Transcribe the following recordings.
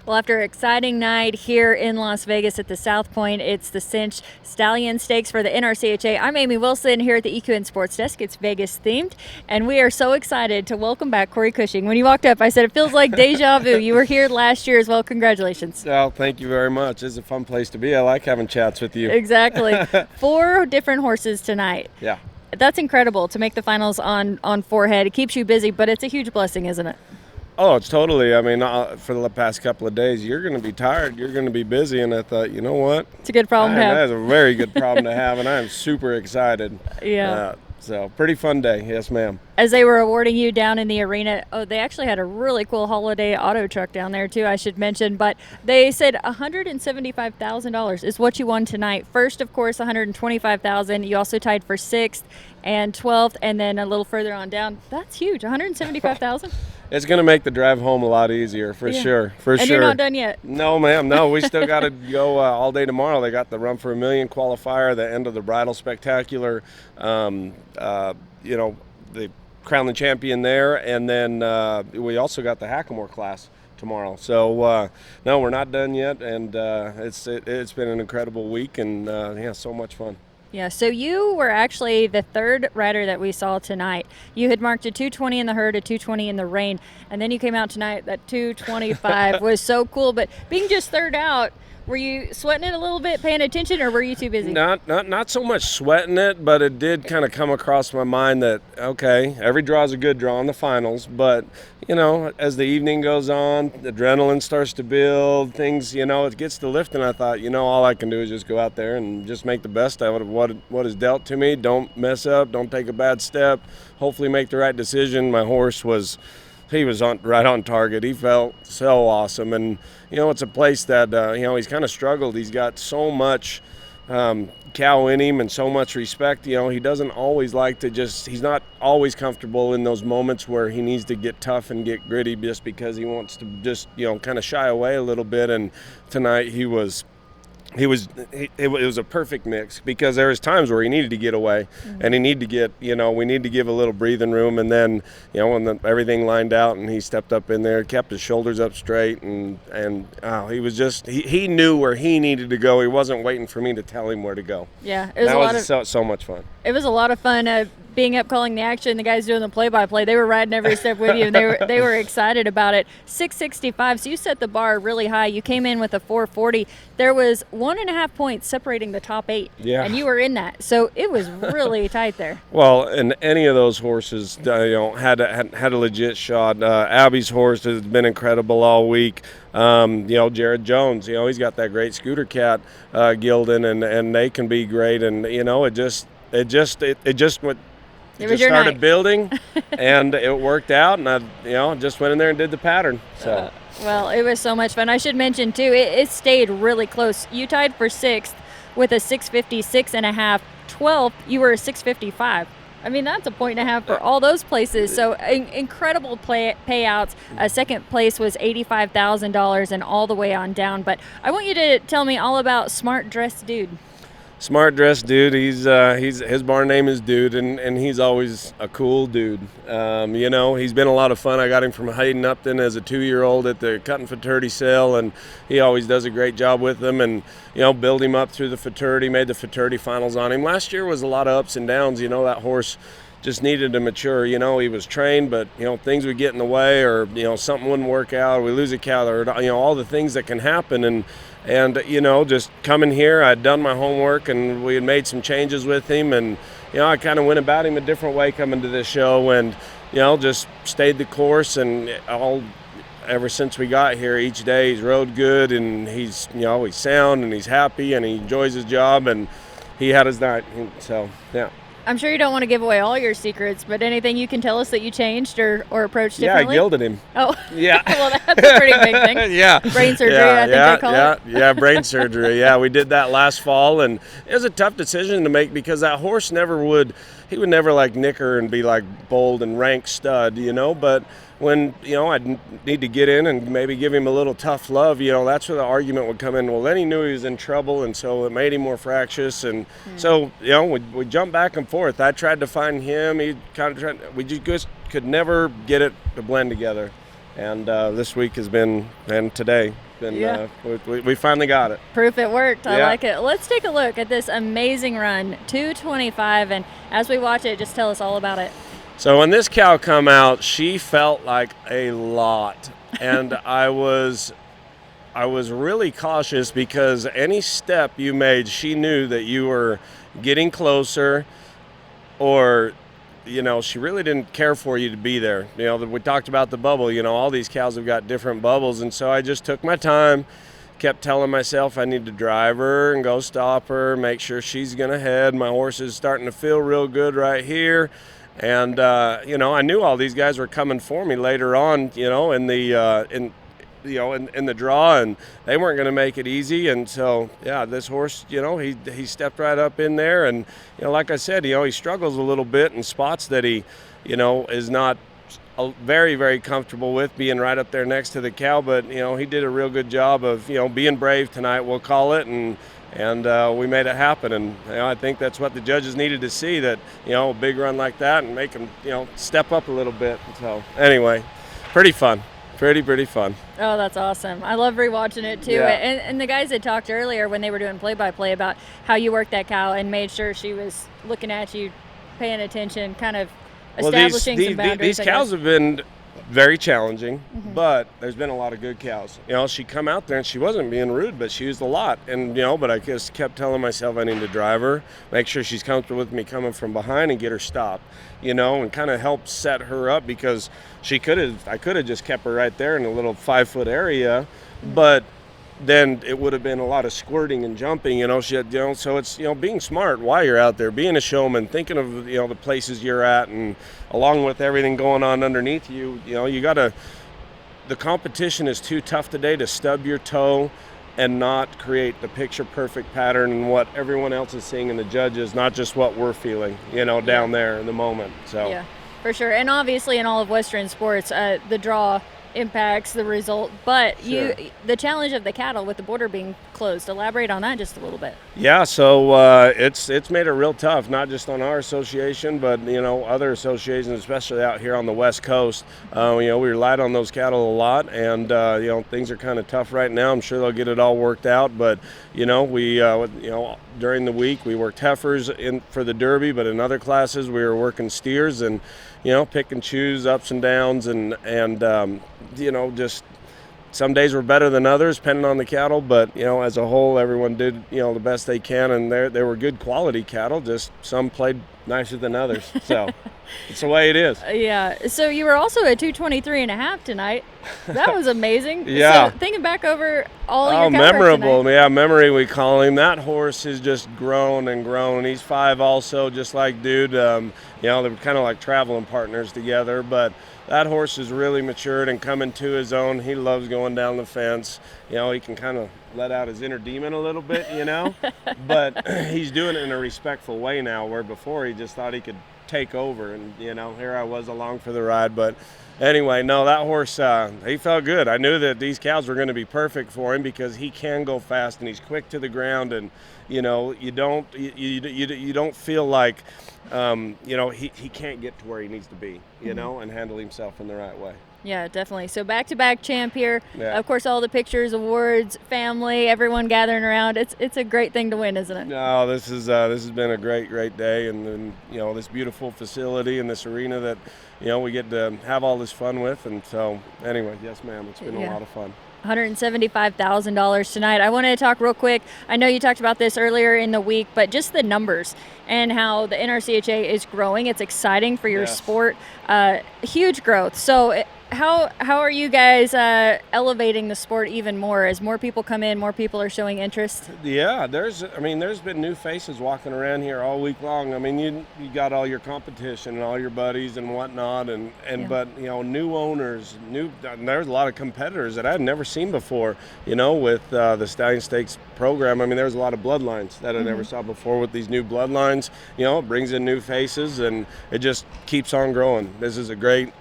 Well, after an exciting night here in Las Vegas at the South Point, it's the Cinch Stallion Stakes for the NRCHA. I'm Amy Wilson here at the EQN Sports Desk. It's Vegas themed, and we are so excited to welcome back Corey Cushing. When you walked up, I said it feels like deja vu. You were here last year as well. Congratulations. Well, thank you very much. It's a fun place to be. I like having chats with you. Exactly. 4 different horses tonight. Yeah. That's incredible to make the finals on 4 head. It keeps you busy, but it's a huge blessing, isn't it? Oh, it's totally. I mean, for the past couple of days, you're going to be tired. You're going to be busy. And I thought, you know what? It's a good problem to have. That is a very good problem to have, and I am super excited. Yeah. So, pretty fun day. Yes, ma'am. As they were awarding you down in the arena, they actually had a really cool holiday auto truck down there, too, I should mention. But they said $175,000 is what you won tonight. First, of course, $125,000. You also tied for 6th and 12th, and then a little further on down. That's huge, $175,000. It's going to make the drive home a lot easier, for sure. And you're not done yet? No, ma'am. No, we still got to go all day tomorrow. They got the Run for $1 Million qualifier, the end of the Bridal Spectacular, the Crown the Champion there, and then we also got the Hackamore class tomorrow. So, no, we're not done yet, and it's been an incredible week, and, so much fun. Yeah, so you were actually the 3rd rider that we saw tonight. You had marked a 220 in the herd, a 220 in the rain, and then you came out tonight. That 225 was so cool. But being just 3rd out, were you sweating it a little bit, paying attention, or were you too busy? Not so much sweating it, but it did kind of come across my mind that, okay, every draw is a good draw in the finals, but, as the evening goes on, the adrenaline starts to build, things, it gets to lifting. I thought, all I can do is just go out there and just make the best out of what is dealt to me. Don't mess up, don't take a bad step, hopefully make the right decision. My horse was right on target. He felt so awesome. And, it's a place that, he's kind of struggled. He's got so much cow in him and so much respect. He doesn't always like to he's not always comfortable in those moments where he needs to get tough and get gritty just because he wants to just, kind of shy away a little bit. And tonight it was a perfect mix because there was times where he needed to get away and he needed to get, we need to give a little breathing room. And then, when everything lined out and he stepped up in there, kept his shoulders up straight and he was he knew where he needed to go. He wasn't waiting for me to tell him where to go. Yeah. It was so much fun. It was a lot of fun. Being up calling the action, the guys doing the play-by-play, they were riding every step with you, and they were excited about it. 665, so you set the bar really high. You came in with a 440. There was 1.5 points separating the top 8, and you were in that, so it was really tight there. Well, and any of those horses, had a legit shot. Abby's horse has been incredible all week. Jared Jones, he's got that great Scooter Cat, Gildan, and they can be great, and it just went. It just started building, and it worked out, and I, just went in there and did the pattern. So. Well, it was so much fun. I should mention, too, it stayed really close. You tied for 6th with a 656 and a half. 12th, you were a 655. I mean, that's a 1.5 for all those places. So incredible payouts. Second place was $85,000 and all the way on down. But I want you to tell me all about Smart Dressed Dude. Smart Dressed Dude. He's his barn name is Dude, and he's always a cool dude. He's been a lot of fun. I got him from Hayden Upton as a 2-year-old at the Cutting Fraternity Sale, and he always does a great job with them. And build him up through the fraternity, made the fraternity finals on him. Last year was a lot of ups and downs. That horse just needed to mature. He was trained, but things would get in the way, or something wouldn't work out. We lose a cow, or all the things that can happen. And just coming here, I'd done my homework and we had made some changes with him, and I kind of went about him a different way coming to this show, and just stayed the course. And ever since we got here, each day he's rode good, and he's he's sound and he's happy and he enjoys his job, and he had his night. So yeah. I'm sure you don't want to give away all your secrets, but anything you can tell us that you changed or approached differently? Yeah, I gilded him. Oh, yeah. Well, that's a pretty big thing. Yeah. Brain surgery, I think they call it. Yeah, brain surgery. Yeah, we did that last fall, and it was a tough decision to make because that horse would never like nicker and be like bold and rank stud, but when, I'd need to get in and maybe give him a little tough love, that's where the argument would come in. Well, then he knew he was in trouble, and so it made him more fractious. And so, we jumped back and forth. forth. I tried to find him. He kind of tried. We just could never get it to blend together. And this week has been, and today, we finally got it. Proof it worked. I like it. Let's take a look at this amazing run, 225. And as we watch it, just tell us all about it. So when this cow come out, she felt like a lot. And I was really cautious because any step you made, she knew that you were getting closer, or, you know, she really didn't care for you to be there. You know, we talked about the bubble. You know, all these cows have got different bubbles, and so I just took my time, kept telling myself I need to drive her and go stop her, make sure she's going to head. My horse is starting to feel real good right here. And, you know, I knew all these guys were coming for me later on, you know, in the draw, and they weren't going to make it easy. And so, yeah, this horse, you know, he stepped right up in there. And, you know, like I said, you know, he struggles a little bit in spots that he, you know, is not very, very comfortable with, being right up there next to the cow. But, you know, he did a real good job of, you know, being brave tonight, we'll call it. And we made it happen, and you know, I think that's what the judges needed to see, that, you know, a big run like that and make them, you know, step up a little bit. So anyway, pretty fun. Pretty fun. Oh, that's awesome. I love rewatching it too. Yeah. And the guys had talked earlier when they were doing play-by-play about how you worked that cow and made sure she was looking at you, paying attention, kind of establishing some boundaries. These cows have been very challenging, but there's been a lot of good cows. You know, she come out there and she wasn't being rude, but she used a lot. And, you know, but I just kept telling myself I need to drive her, make sure she's comfortable with me coming from behind, and get her stopped, you know, and kind of help set her up, because I could have just kept her right there in a little 5-foot area, but then it would have been a lot of squirting and jumping, you know. So it's, you know, being smart while you're out there, being a showman, thinking of, you know, the places you're at, and along with everything going on underneath you, you know, the competition is too tough today to stub your toe and not create the picture perfect pattern and what everyone else is seeing in the judges, not just what we're feeling, you know, down there in the moment. So yeah, for sure. And obviously in all of Western sports, the draw impacts the result, but Sure. the challenge of the cattle with the border being closed, elaborate on that just a little bit. Yeah, so it's made it real tough, not just on our association, but, you know, other associations, especially out here on the West Coast. You know, we relied on those cattle a lot, and you know, things are kind of tough right now. I'm sure they'll get it all worked out, but, you know, we you know, during the week we worked heifers in for the Derby, but in other classes we were working steers, and, you know, pick and choose, ups and downs, and you know, just some days were better than others depending on the cattle, but, you know, as a whole, everyone did, you know, the best they can, and they were good quality cattle, just some played nicer than others. So it's the way it is. Yeah. So you were also at 223.5 tonight. That was amazing. Yeah. So thinking back over all your memorable. tonight. Yeah, memory we call him. That horse has just grown and grown. He's 5 also, just like Dude. You know, they're kind of like traveling partners together, but that horse has really matured and coming to his own. He loves going down the fence. You know, he can kind of let out his inner demon a little bit, you know, but he's doing it in a respectful way now, where before he just thought he could take over, and, you know, here I was along for the ride. But anyway, no, that horse, he felt good. I knew that these cows were going to be perfect for him, because he can go fast and he's quick to the ground, and, you know, you don't feel like, you know, he can't get to where he needs to be, you know, and handle himself in the right way. Yeah, definitely. So back-to-back champ here. Yeah. Of course, all the pictures, awards, family, everyone gathering around. It's a great thing to win, isn't it? No, this has been a great day, and you know, this beautiful facility and this arena that, you know, we get to have all this fun with. And so anyway, yes ma'am, it's been a lot of fun. $175,000 tonight. I wanted to talk real quick. I know you talked about this earlier in the week, but just the numbers and how the NRCHA is growing. It's exciting for your sport. Huge growth. So how are you guys elevating the sport even more as more people come in, more people are showing interest? Yeah, there's been new faces walking around here all week long. I mean, you got all your competition and all your buddies and whatnot, but, you know, new owners, there's a lot of competitors that I'd never seen before, you know, with the Stallion Stakes program. I mean, there's a lot of bloodlines that I never saw before with these new bloodlines. You know, it brings in new faces, and it just keeps on growing. This is a great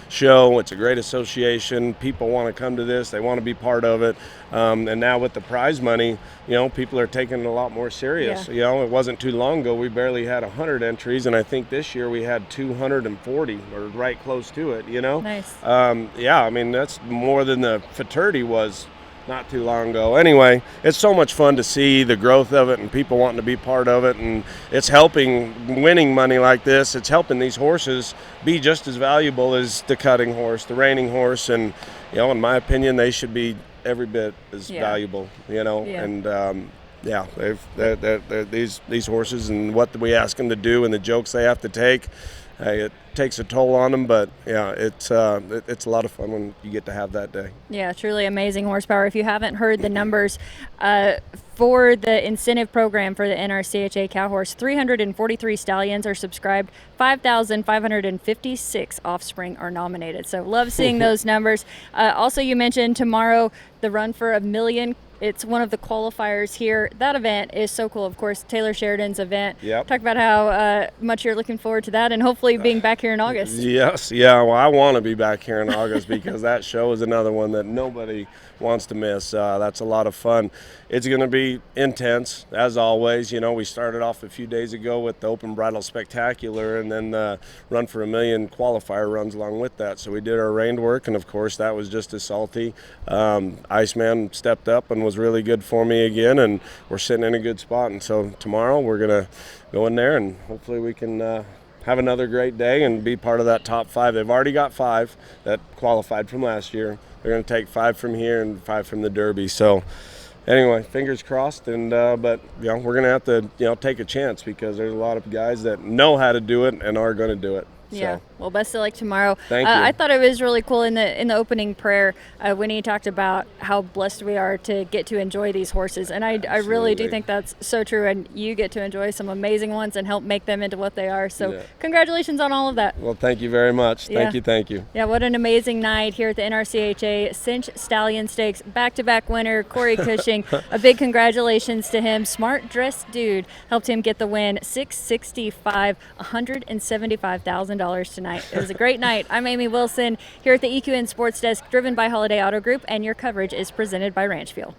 show. It's a great association. People want to come to this. They want to be part of it. And now with the prize money, you know, people are taking it a lot more serious. Yeah. You know, it wasn't too long ago we barely had 100 entries, and I think this year we had 240 or right close to it, you know? Nice. Yeah, I mean, that's more than the fraternity was not too long ago. Anyway, it's so much fun to see the growth of it and people wanting to be part of it, and it's helping winning money like this. It's helping these horses be just as valuable as the cutting horse, the reining horse, and, you know, in my opinion, they should be every bit as valuable, you know, and these horses and what we ask them to do and the jokes they have to take, it takes a toll on them, but yeah, it's a lot of fun when you get to have that day. Yeah, truly amazing horsepower. If you haven't heard the numbers for the incentive program for the NRCHA Cow Horse, 343 stallions are subscribed, 5,556 offspring are nominated. So love seeing those numbers. Also, you mentioned tomorrow the Run for a Million. It's one of the qualifiers here. That event is so cool. Of course, Taylor Sheridan's event. Yep. Talk about how much you're looking forward to that and hopefully being back here in August. Yes. Yeah. Well, I want to be back here in August because that show is another one that nobody wants to miss. That's a lot of fun. It's going to be intense, as always. You know, we started off a few days ago with the Open Bridal Spectacular, and then the Run for a Million qualifier runs along with that. So we did our rain work, and of course that was just as salty. Iceman stepped up and was really good for me again, and we're sitting in a good spot. And so tomorrow we're going to go in there, and hopefully we can have another great day and be part of that top 5. They've already got 5 that qualified from last year. They're going to take 5 from here and 5 from the Derby. So anyway, fingers crossed. And but you know, we're going to have to, you know, take a chance because there's a lot of guys that know how to do it and are going to do it. Yeah. Well, best of luck tomorrow. Thank you. I thought it was really cool in the opening prayer when he talked about how blessed we are to get to enjoy these horses, and I really do think that's so true. And you get to enjoy some amazing ones and help make them into what they are. So congratulations on all of that. Well, thank you very much. Thank you. Yeah, what an amazing night here at the NRCHA Cinch Stallion Stakes. Back-to-back winner Corey Cushing. A big congratulations to him. Smart dressed dude helped him get the win. $665, $175,000 tonight. It was a great night. I'm Amy Wilson here at the EQN Sports Desk, driven by Holiday Auto Group, and your coverage is presented by Ranch Fuel.